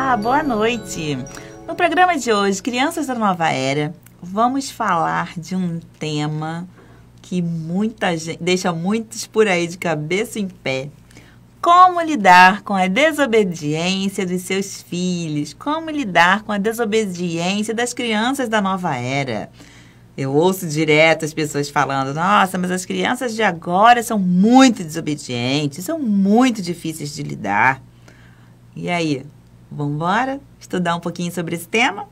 Olá, boa noite! No programa de hoje, Crianças da Nova Era, vamos falar de um tema que muita gente, deixa muitos por aí de cabeça em pé. Como lidar com a desobediência dos seus filhos? Como lidar com a desobediência das crianças da nova era? Eu ouço direto as pessoas falando, nossa, mas as crianças de agora são muito desobedientes, são muito difíceis de lidar. E aí, vamos embora estudar um pouquinho sobre esse tema?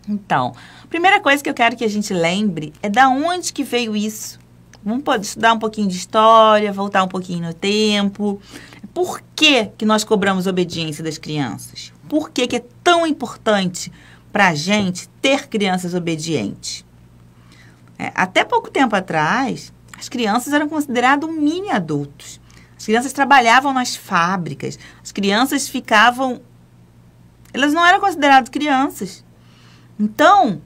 Então, a primeira coisa que eu quero que a gente lembre é da onde que veio isso. Vamos poder estudar um pouquinho de história, voltar um pouquinho no tempo. Por que nós cobramos obediência das crianças? Por que é tão importante para a gente ter crianças obedientes? Até pouco tempo atrás, as crianças eram consideradas mini adultos. As crianças trabalhavam nas fábricas. As crianças ficavam... Elas não eram consideradas crianças. Então,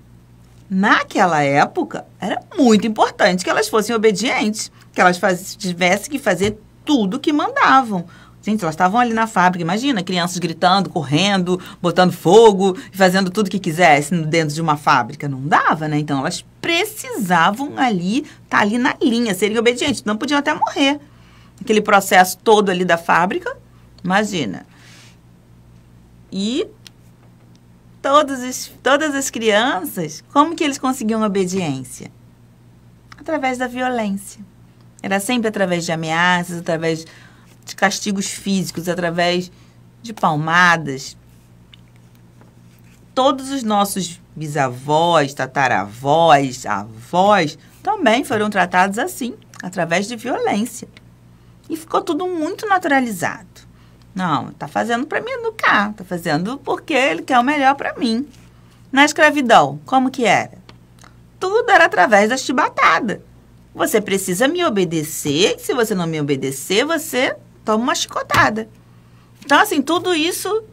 naquela época, era muito importante que elas fossem obedientes, que elas tivessem que fazer tudo o que mandavam. Gente, elas estavam ali na fábrica, imagina, crianças gritando, correndo, botando fogo, fazendo tudo o que quisessem dentro de uma fábrica. Não dava, né? Então, elas precisavam estar ali na linha, serem obedientes, não podiam até morrer. Aquele processo todo ali da fábrica, imagina. E todas as crianças, como que eles conseguiam obediência? Através da violência. Era sempre através de ameaças, através de castigos físicos, através de palmadas. Todos os nossos bisavós, tataravós, avós, também foram tratados assim, através de violência. E ficou tudo muito naturalizado. Não, tá fazendo para me educar, tá fazendo porque ele quer o melhor para mim. Na escravidão, como que era? Tudo era através da chibatada. Você precisa me obedecer, e se você não me obedecer, você toma uma chicotada. Então, assim, tudo isso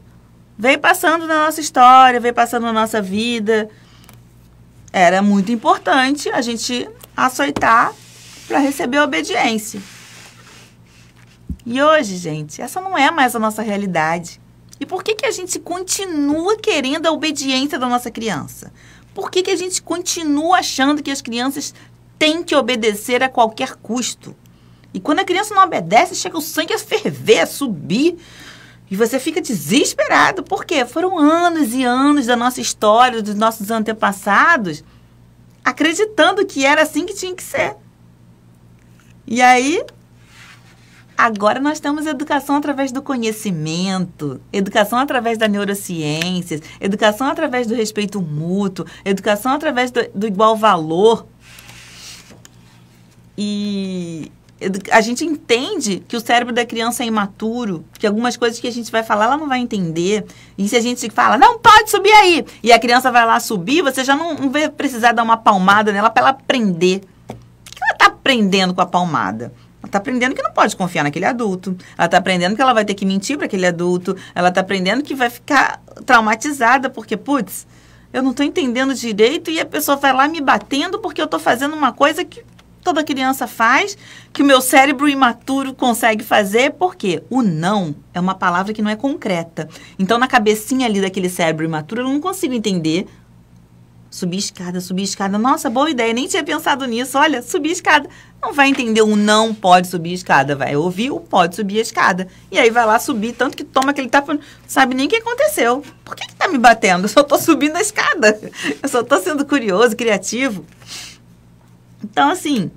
veio passando na nossa história, veio passando na nossa vida. Era muito importante a gente açoitar para receber a obediência. E hoje, gente, essa não é mais a nossa realidade. E por que a gente continua querendo a obediência da nossa criança? Por que a gente continua achando que as crianças têm que obedecer a qualquer custo? E quando a criança não obedece, chega o sangue a ferver, a subir. E você fica desesperado. Por quê? Foram anos e anos da nossa história, dos nossos antepassados, acreditando que era assim que tinha que ser. E aí... Agora nós temos educação através do conhecimento, educação através da neurociências, educação através do respeito mútuo, educação através do igual valor. E a gente entende que o cérebro da criança é imaturo, que algumas coisas que a gente vai falar, ela não vai entender. E se a gente fala, não pode subir aí, e a criança vai lá subir, você já não vai precisar dar uma palmada nela para ela aprender. O que ela está aprendendo com a palmada? Ela está aprendendo que não pode confiar naquele adulto. Ela está aprendendo que ela vai ter que mentir para aquele adulto. Ela está aprendendo que vai ficar traumatizada porque, putz, eu não estou entendendo direito e a pessoa vai lá me batendo porque eu estou fazendo uma coisa que toda criança faz, que o meu cérebro imaturo consegue fazer, porque o não é uma palavra que não é concreta. Então, na cabecinha ali daquele cérebro imaturo, eu não consigo entender. Subir escada. Nossa, boa ideia, nem tinha pensado nisso. Olha, subir escada. Não vai entender o não pode subir escada, vai ouvir o pode subir a escada. E aí vai lá subir, tanto que toma aquele tapa, não sabe nem o que aconteceu. Por que tá me batendo? Eu só tô subindo a escada. Eu só tô sendo curioso, criativo. Então, assim,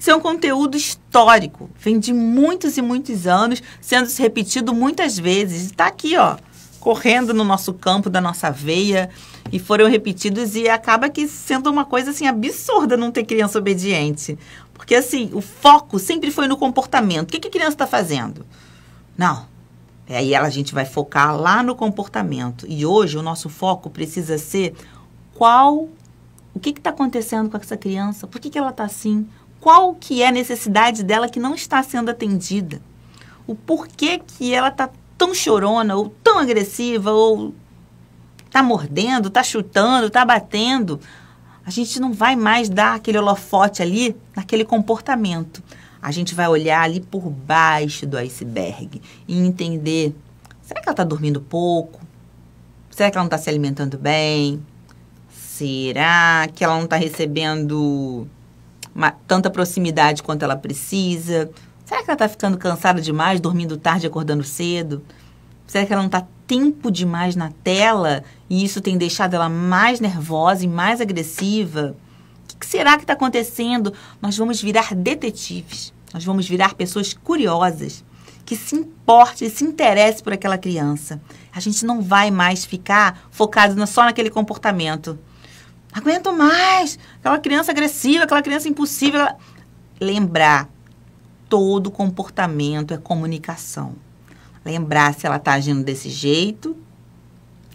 isso é um conteúdo histórico. Vem de muitos e muitos anos, sendo repetido muitas vezes. Está aqui, ó, correndo no nosso campo, da nossa veia, e foram repetidos e acaba que sendo uma coisa, assim, absurda não ter criança obediente. Porque, assim, o foco sempre foi no comportamento. O que a criança está fazendo? Não. Aí a gente vai focar lá no comportamento. E hoje o nosso foco precisa ser o que está acontecendo com essa criança? Por que ela está assim? Qual que é a necessidade dela que não está sendo atendida? O porquê que ela está tão chorona, ou tão agressiva, ou está mordendo, está chutando, está batendo. A gente não vai mais dar aquele holofote ali naquele comportamento. A gente vai olhar ali por baixo do iceberg e entender Será que ela está dormindo pouco? Será que ela não está se alimentando bem? Será que ela não está recebendo tanta proximidade quanto ela precisa? Será que ela está ficando cansada demais, dormindo tarde e acordando cedo? Será que ela não está tempo demais na tela e isso tem deixado ela mais nervosa e mais agressiva? O que será que está acontecendo? Nós vamos virar detetives. Nós vamos virar pessoas curiosas, que se importe e se interesse por aquela criança. A gente não vai mais ficar focado só naquele comportamento. Não aguento mais, aquela criança agressiva, aquela criança impossível. Lembrar, todo comportamento é comunicação. Lembrar se ela está agindo desse jeito,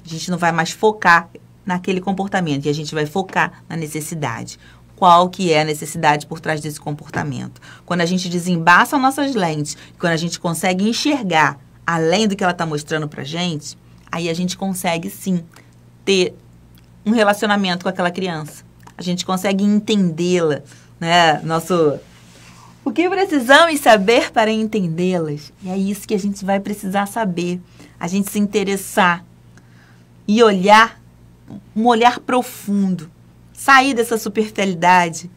a gente não vai mais focar naquele comportamento, e a gente vai focar na necessidade. Qual que é a necessidade por trás desse comportamento? Quando a gente desembaça nossas lentes, quando a gente consegue enxergar além do que ela está mostrando pra gente, aí a gente consegue sim ter um relacionamento com aquela criança. A gente consegue entendê-la, né? O que precisamos saber para entendê-las? E é isso que a gente vai precisar saber. A gente se interessar e olhar, um olhar profundo. Sair dessa superficialidade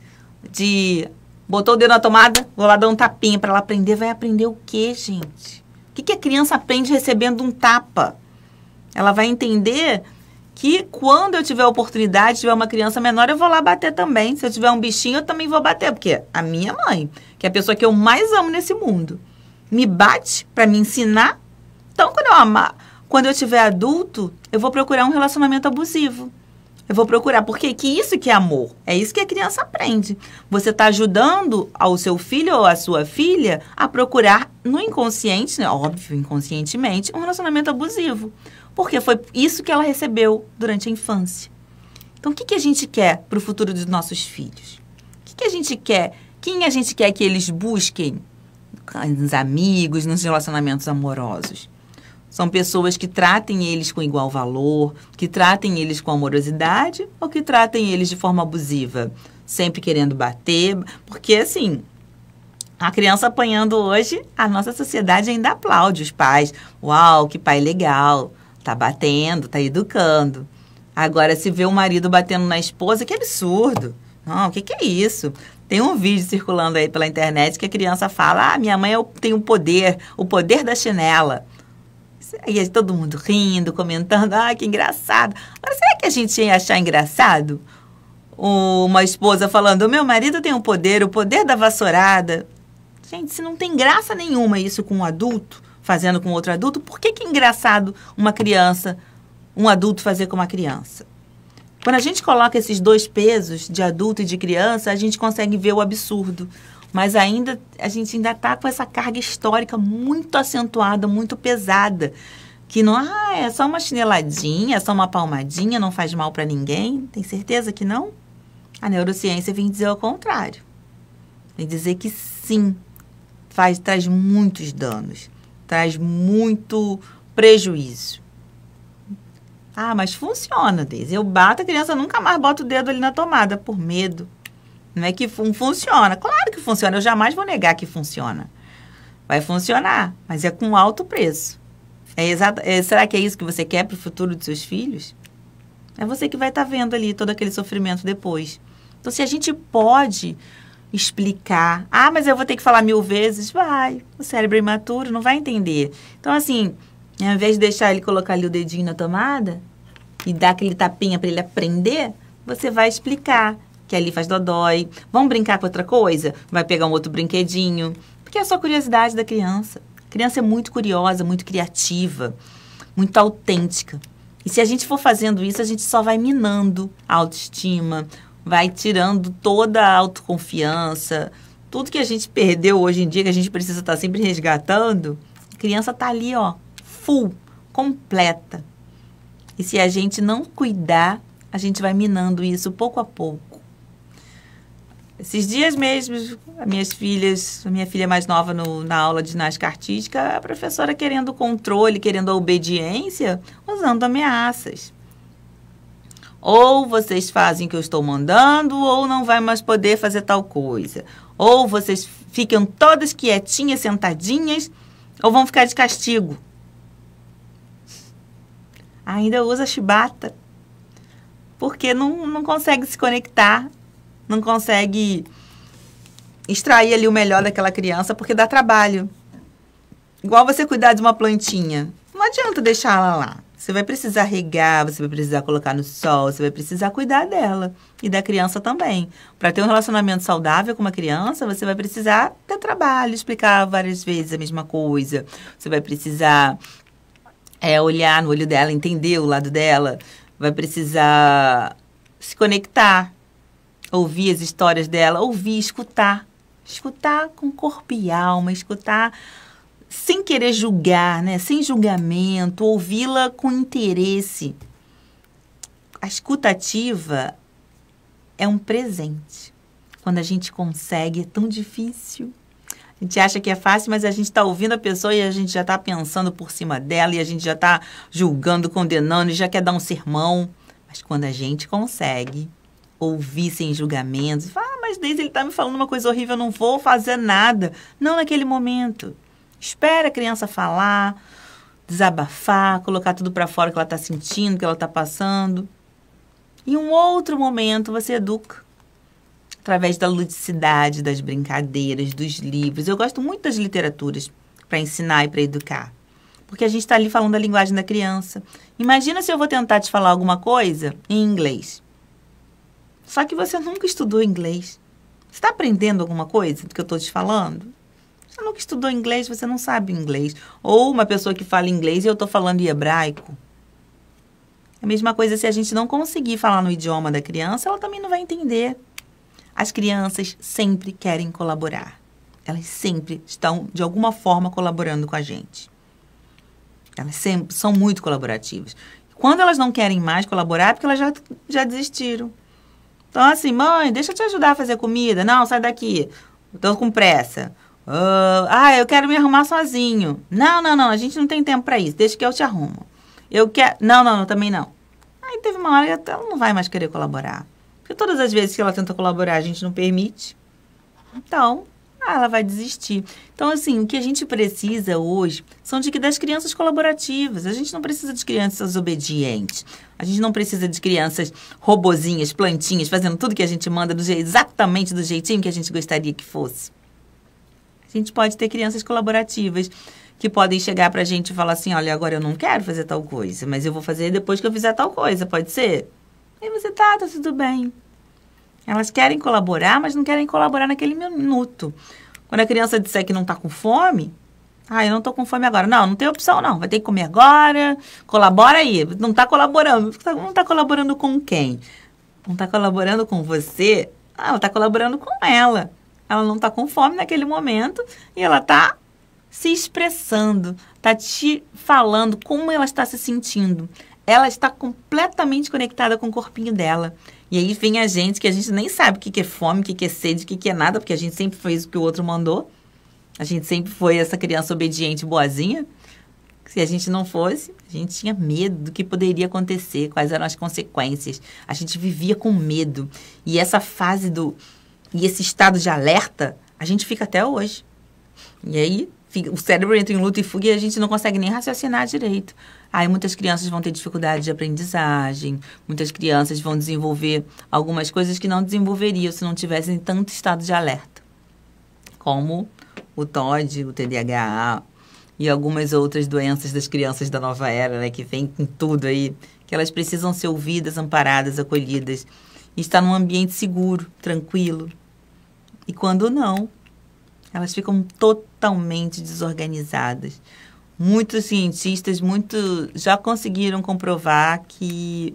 de botou o dedo na tomada, vou lá dar um tapinha para ela aprender. Vai aprender o quê, gente? O que a criança aprende recebendo um tapa? Ela vai entender que quando eu tiver oportunidade, tiver uma criança menor, eu vou lá bater também. Se eu tiver um bichinho, eu também vou bater. Porque a minha mãe, que é a pessoa que eu mais amo nesse mundo, me bate para me ensinar. Então, quando eu tiver adulto, eu vou procurar um relacionamento abusivo. Eu vou procurar, porque isso que é amor. É isso que a criança aprende. Você está ajudando ao seu filho ou à sua filha a procurar no inconsciente, né? Óbvio, inconscientemente, um relacionamento abusivo. Porque foi isso que ela recebeu durante a infância. Então, o que a gente quer para o futuro dos nossos filhos? O que a gente quer? Quem a gente quer que eles busquem? Nos amigos, nos relacionamentos amorosos. São pessoas que tratem eles com igual valor, que tratem eles com amorosidade ou que tratem eles de forma abusiva, sempre querendo bater. Porque, assim, a criança apanhando hoje, a nossa sociedade ainda aplaude os pais. Uau, que pai legal, tá batendo, tá educando. Agora, se vê o marido batendo na esposa, que absurdo. Não, o que é isso? Tem um vídeo circulando aí pela internet que a criança fala, minha mãe tem o poder da chinela. E aí todo mundo rindo, comentando, que engraçado. Agora, será que a gente ia achar engraçado? Uma esposa falando, o meu marido tem o poder da vassourada. Gente, se não tem graça nenhuma isso com um adulto, fazendo com outro adulto, por que é engraçado um adulto fazer com uma criança? Quando a gente coloca esses dois pesos, de adulto e de criança, a gente consegue ver o absurdo. Mas a gente ainda está com essa carga histórica muito acentuada, muito pesada. Que não, é só uma chineladinha, é só uma palmadinha, não faz mal para ninguém. Tem certeza que não? A neurociência vem dizer o contrário. Vem dizer que sim, traz muitos danos, traz muito prejuízo. Mas funciona, Deise. Eu bato, a criança nunca mais bota o dedo ali na tomada, por medo. Não é que funciona. Claro que funciona. Eu jamais vou negar que funciona. Vai funcionar, mas é com alto preço. Será que é isso que você quer para o futuro dos seus filhos? É você que vai estar vendo ali todo aquele sofrimento depois. Então, se a gente pode explicar... mas eu vou ter que falar 1000 vezes. Vai. O cérebro imaturo não vai entender. Então, assim, ao invés de deixar ele colocar ali o dedinho na tomada e dar aquele tapinha para ele aprender, você vai explicar que ali faz dodói. Vamos brincar com outra coisa? Vai pegar um outro brinquedinho. Porque é só a curiosidade da criança. A criança é muito curiosa, muito criativa, muito autêntica. E se a gente for fazendo isso, a gente só vai minando a autoestima, vai tirando toda a autoconfiança. Tudo que a gente perdeu hoje em dia, que a gente precisa estar sempre resgatando, a criança está ali, full, completa. E se a gente não cuidar, a gente vai minando isso pouco a pouco. Esses dias mesmo, a minha filha mais nova na aula de ginástica artística, a professora querendo controle, querendo a obediência, usando ameaças. Ou vocês fazem o que eu estou mandando, ou não vai mais poder fazer tal coisa. Ou vocês ficam todas quietinhas, sentadinhas, ou vão ficar de castigo. ainda usa chibata, porque não consegue se conectar, não consegue extrair ali o melhor daquela criança, porque dá trabalho. Igual você cuidar de uma plantinha. Não adianta deixar ela lá. Você vai precisar regar, você vai precisar colocar no sol, você vai precisar cuidar dela. E da criança também. Para ter um relacionamento saudável com uma criança, você vai precisar ter trabalho, explicar várias vezes a mesma coisa. Você vai precisar olhar no olho dela, entender o lado dela. Vai precisar se conectar, ouvir as histórias dela, ouvir, escutar. Escutar com corpo e alma, escutar sem querer julgar, né? Sem julgamento, ouvi-la com interesse. A escuta ativa é um presente. Quando a gente consegue, é tão difícil. A gente acha que é fácil, mas a gente está ouvindo a pessoa e a gente já está pensando por cima dela e a gente já está julgando, condenando e já quer dar um sermão. Mas quando a gente consegue ouvir sem julgamentos, fala, mas Deise, ele está me falando uma coisa horrível, eu não vou fazer nada. Não naquele momento. Espera a criança falar, desabafar, colocar tudo para fora que ela está sentindo, que ela está passando. Em um outro momento, você educa. Através da ludicidade, das brincadeiras, dos livros. Eu gosto muito das literaturas para ensinar e para educar. Porque a gente está ali falando a linguagem da criança. Imagina se eu vou tentar te falar alguma coisa em inglês. Só que você nunca estudou inglês. Você está aprendendo alguma coisa do que eu estou te falando? Você nunca estudou inglês, você não sabe inglês. Ou uma pessoa que fala inglês e eu estou falando em hebraico. É a mesma coisa se a gente não conseguir falar no idioma da criança, ela também não vai entender. As crianças sempre querem colaborar. Elas sempre estão, de alguma forma, colaborando com a gente. Elas sempre são muito colaborativas. Quando elas não querem mais colaborar, é porque elas já desistiram. Então, assim, mãe, deixa eu te ajudar a fazer comida. Não, sai daqui. Estou com pressa. Eu quero me arrumar sozinho. Não, a gente não tem tempo para isso. Deixa que eu te arrumo. Eu quero... Não, também não. Aí teve uma hora que ela não vai mais querer colaborar. Porque todas as vezes que ela tenta colaborar, a gente não permite. Então, ela vai desistir. Então, assim, o que a gente precisa hoje são das crianças colaborativas. A gente não precisa de crianças obedientes. A gente não precisa de crianças robozinhas, plantinhas, fazendo tudo que a gente manda exatamente do jeitinho que a gente gostaria que fosse. A gente pode ter crianças colaborativas que podem chegar pra gente e falar assim, olha, agora eu não quero fazer tal coisa, mas eu vou fazer depois que eu fizer tal coisa, pode ser? E você tá tudo bem. Elas querem colaborar, mas não querem colaborar naquele minuto. Quando a criança disser que não tá com fome, eu não tô com fome agora. Não tem opção não, vai ter que comer agora, colabora aí. Não tá colaborando. Não tá colaborando com quem? Não tá colaborando com você? Ela tá colaborando com ela. Ela não tá com fome naquele momento e ela tá se expressando, tá te falando como ela está se sentindo. Ela está completamente conectada com o corpinho dela. E aí vem a gente, que a gente nem sabe o que é fome, o que é sede, o que é nada, porque a gente sempre fez o que o outro mandou. A gente sempre foi essa criança obediente, boazinha. Se a gente não fosse, a gente tinha medo do que poderia acontecer, quais eram as consequências. A gente vivia com medo. E essa fase e esse estado de alerta, a gente fica até hoje. E aí o cérebro entra em luta e fuga e a gente não consegue nem raciocinar direito. Aí muitas crianças vão ter dificuldade de aprendizagem, muitas crianças vão desenvolver algumas coisas que não desenvolveriam se não tivessem tanto estado de alerta, como o TOD, o TDAH e algumas outras doenças das crianças da nova era, né, que vem com tudo aí, que elas precisam ser ouvidas, amparadas, acolhidas, e estar num ambiente seguro, tranquilo. E quando não, elas ficam totalmente desorganizadas. Muitos cientistas já conseguiram comprovar que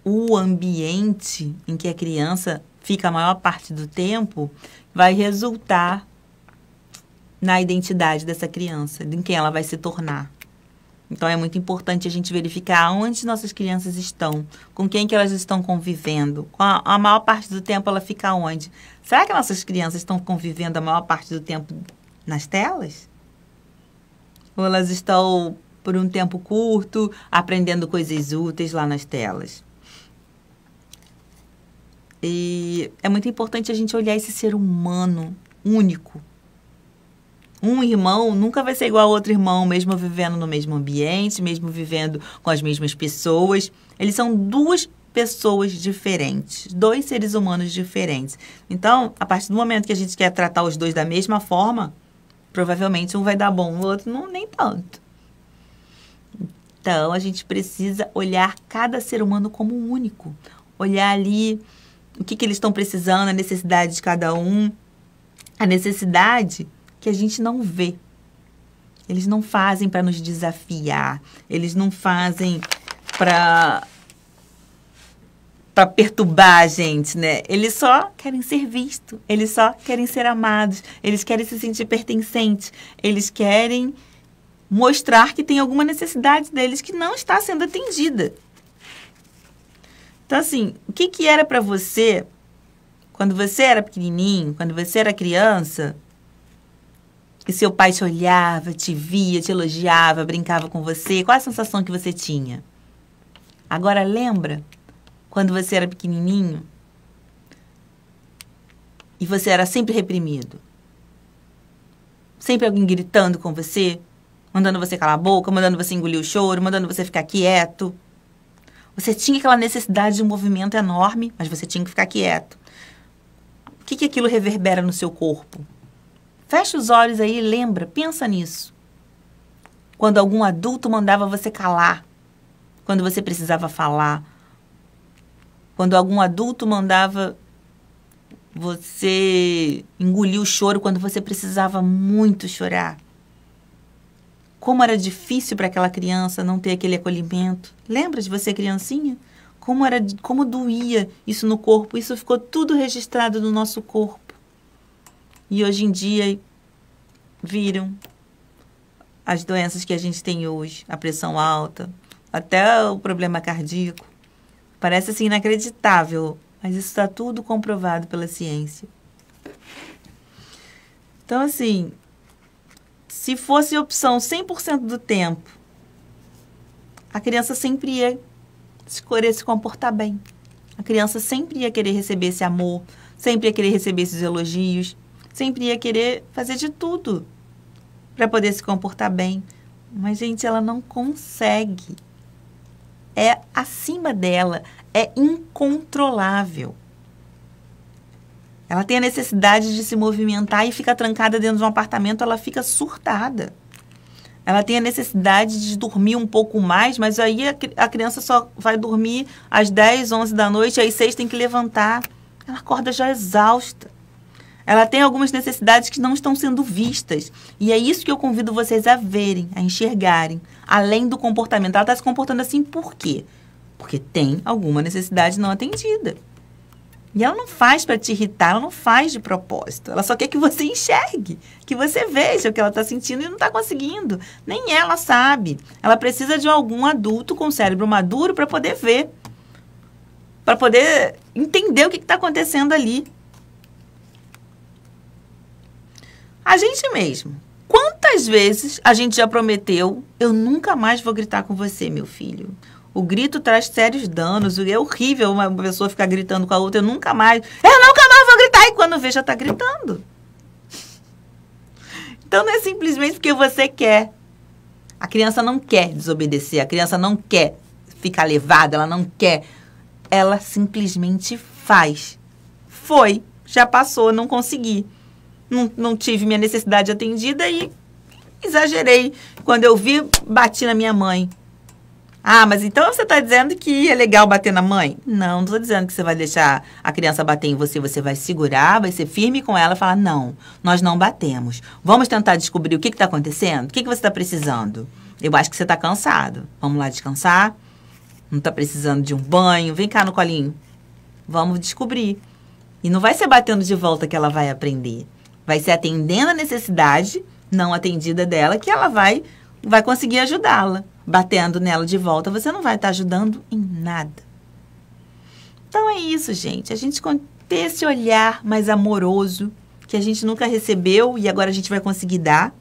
o ambiente em que a criança fica a maior parte do tempo vai resultar na identidade dessa criança, em quem ela vai se tornar. Então, é muito importante a gente verificar onde nossas crianças estão, com quem que elas estão convivendo. A maior parte do tempo ela fica onde? Será que nossas crianças estão convivendo a maior parte do tempo nas telas? Ou elas estão, por um tempo curto, aprendendo coisas úteis lá nas telas? E é muito importante a gente olhar esse ser humano único, Um irmão nunca vai ser igual ao outro irmão, mesmo vivendo no mesmo ambiente, mesmo vivendo com as mesmas pessoas. Eles são duas pessoas diferentes, dois seres humanos diferentes. Então, a partir do momento que a gente quer tratar os dois da mesma forma, provavelmente um vai dar bom, o outro não, nem tanto. Então, a gente precisa olhar cada ser humano como único. Olhar ali o que eles estão precisando, a necessidade de cada um. A necessidade que a gente não vê. Eles não fazem para nos desafiar. Eles não fazem para perturbar a gente, né? Eles só querem ser vistos. Eles só querem ser amados. Eles querem se sentir pertencentes. Eles querem mostrar que tem alguma necessidade deles que não está sendo atendida. Então, assim, o que era para você, quando você era pequenininho, quando você era criança, e seu pai te olhava, te via, te elogiava, brincava com você, qual a sensação que você tinha? Agora, lembra quando você era pequenininho e você era sempre reprimido? Sempre alguém gritando com você, mandando você calar a boca, mandando você engolir o choro, mandando você ficar quieto. Você tinha aquela necessidade de um movimento enorme, mas você tinha que ficar quieto. O que aquilo reverbera no seu corpo? Fecha os olhos aí e lembra, pensa nisso. Quando algum adulto mandava você calar, quando você precisava falar, quando algum adulto mandava você engolir o choro quando você precisava muito chorar. Como era difícil para aquela criança não ter aquele acolhimento. Lembra de você, criancinha? Como doía isso no corpo. Isso ficou tudo registrado no nosso corpo. E hoje em dia, viram as doenças que a gente tem hoje. A pressão alta, até o problema cardíaco. Parece assim inacreditável, mas isso está tudo comprovado pela ciência. Então, assim, se fosse opção 100% do tempo, a criança sempre ia escolher se comportar bem. A criança sempre ia querer receber esse amor, sempre ia querer receber esses elogios, sempre ia querer fazer de tudo para poder se comportar bem. Mas, gente, ela não consegue. É acima dela, é incontrolável. Ela tem a necessidade de se movimentar e fica trancada dentro de um apartamento, ela fica surtada. Ela tem a necessidade de dormir um pouco mais, mas aí a criança só vai dormir às 10, 11 da noite, às 6 tem que levantar. Ela acorda já exausta. Ela tem algumas necessidades que não estão sendo vistas. E é isso que eu convido vocês a verem, a enxergarem. Além do comportamento. Ela está se comportando assim por quê? Porque tem alguma necessidade não atendida. E ela não faz para te irritar, ela não faz de propósito. Ela só quer que você enxergue, que você veja o que ela está sentindo e não está conseguindo. Nem ela sabe. Ela precisa de algum adulto com cérebro maduro para poder ver. Para poder entender o que está acontecendo ali. A gente mesmo. Quantas vezes a gente já prometeu, eu nunca mais vou gritar com você, meu filho. O grito traz sérios danos. É horrível uma pessoa ficar gritando com a outra. Eu nunca mais vou gritar. E quando vê, já está gritando. Então, não é simplesmente porque você quer. A criança não quer desobedecer. A criança não quer ficar levada. Ela não quer. Ela simplesmente faz. Foi. Já passou. Não consegui. Não tive minha necessidade atendida e exagerei. Quando eu vi, bati na minha mãe. Ah, mas então você está dizendo que é legal bater na mãe? Não estou dizendo que você vai deixar a criança bater em você. Você vai segurar, vai ser firme com ela e falar, não, nós não batemos. Vamos tentar descobrir o que está acontecendo? O que você está precisando? Eu acho que você está cansado. Vamos lá descansar? Não está precisando de um banho? Vem cá no colinho. Vamos descobrir. E não vai ser batendo de volta que ela vai aprender. Vai ser atendendo a necessidade não atendida dela que ela vai conseguir ajudá-la. Batendo nela de volta, você não vai estar ajudando em nada. Então é isso, gente. A gente ter esse olhar mais amoroso que a gente nunca recebeu e agora a gente vai conseguir dar.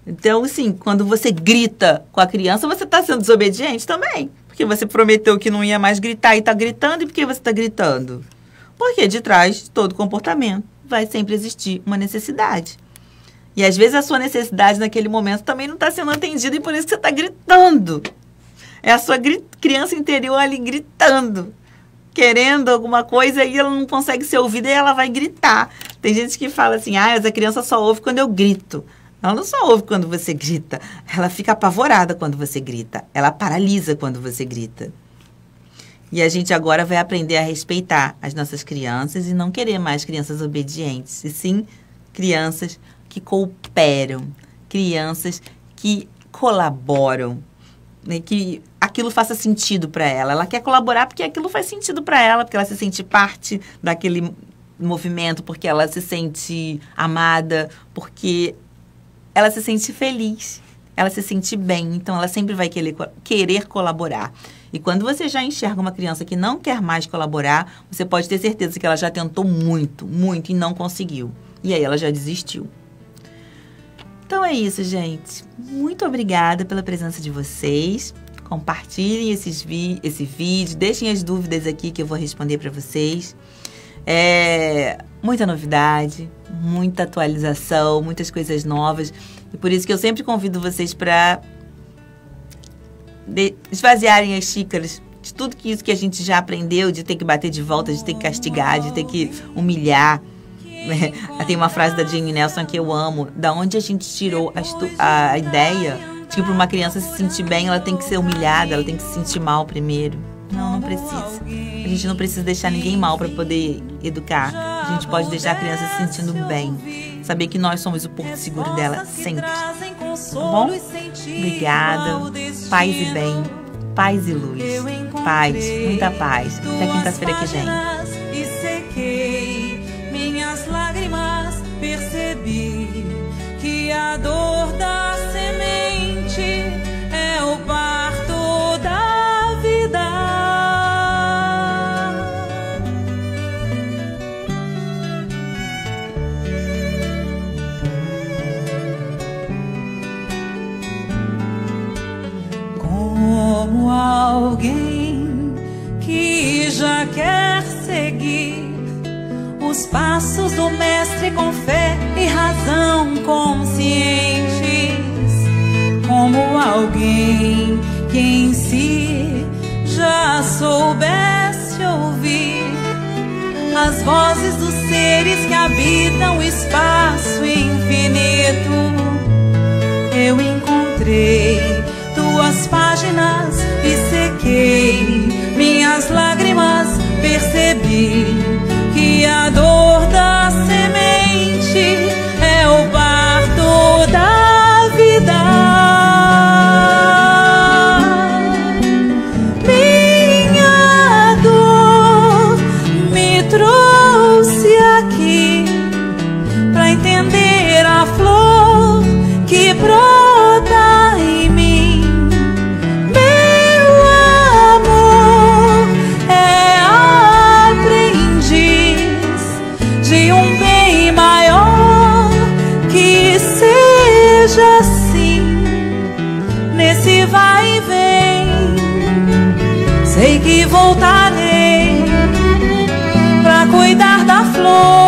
Então, assim, quando você grita com a criança, você está sendo desobediente também. Porque você prometeu que não ia mais gritar e está gritando. E por que você está gritando? Porque de trás de todo comportamento vai sempre existir uma necessidade. E às vezes a sua necessidade naquele momento também não está sendo atendida e por isso que você está gritando. É a sua criança interior ali gritando, querendo alguma coisa e ela não consegue ser ouvida e ela vai gritar. Tem gente que fala assim, mas a criança só ouve quando eu grito. Ela não só ouve quando você grita, ela fica apavorada quando você grita. Ela paralisa quando você grita. E a gente agora vai aprender a respeitar as nossas crianças e não querer mais crianças obedientes, e sim crianças que cooperam, crianças que colaboram, né, que aquilo faça sentido para ela. Ela quer colaborar porque aquilo faz sentido para ela, porque ela se sente parte daquele movimento, porque ela se sente amada, porque ela se sente feliz, ela se sente bem, então ela sempre vai querer colaborar. E quando você já enxerga uma criança que não quer mais colaborar, você pode ter certeza que ela já tentou muito, muito e não conseguiu. E aí ela já desistiu. Então é isso, gente. Muito obrigada pela presença de vocês. Compartilhem esse vídeo, deixem as dúvidas aqui que eu vou responder para vocês. Muita novidade, muita atualização, muitas coisas novas. E por isso que eu sempre convido vocês para esvaziarem as xícaras de tudo isso que a gente já aprendeu, de ter que bater de volta, de ter que castigar, de ter que humilhar. Tem uma frase da Jane Nelson que eu amo. Da onde a gente tirou a ideia de que para uma criança se sentir bem, ela tem que ser humilhada, ela tem que se sentir mal primeiro. Não precisa. A gente não precisa deixar ninguém mal para poder educar. A gente pode deixar a criança se sentindo bem. Saber que nós somos o porto seguro dela sempre. Tá bom? Obrigada. Paz e bem. Paz e luz. Paz. Muita paz. Até quinta-feira que vem. Minhas lágrimas, percebi que a dor da semente é o parto da vida. Como alguém que já quer seguir os passos do mestre com fé e razão conscientes, como alguém que em si já soubesse ouvir as vozes dos seres que habitam o espaço infinito. Eu encontrei tuas páginas e sequei minhas lágrimas, percebi que a dor da semente é o parto da vida. Minha dor me trouxe aqui pra entender a flor que brota em mim. Meu amor é de um bem maior, que seja assim nesse vai e vem. Sei que voltarei pra cuidar da flor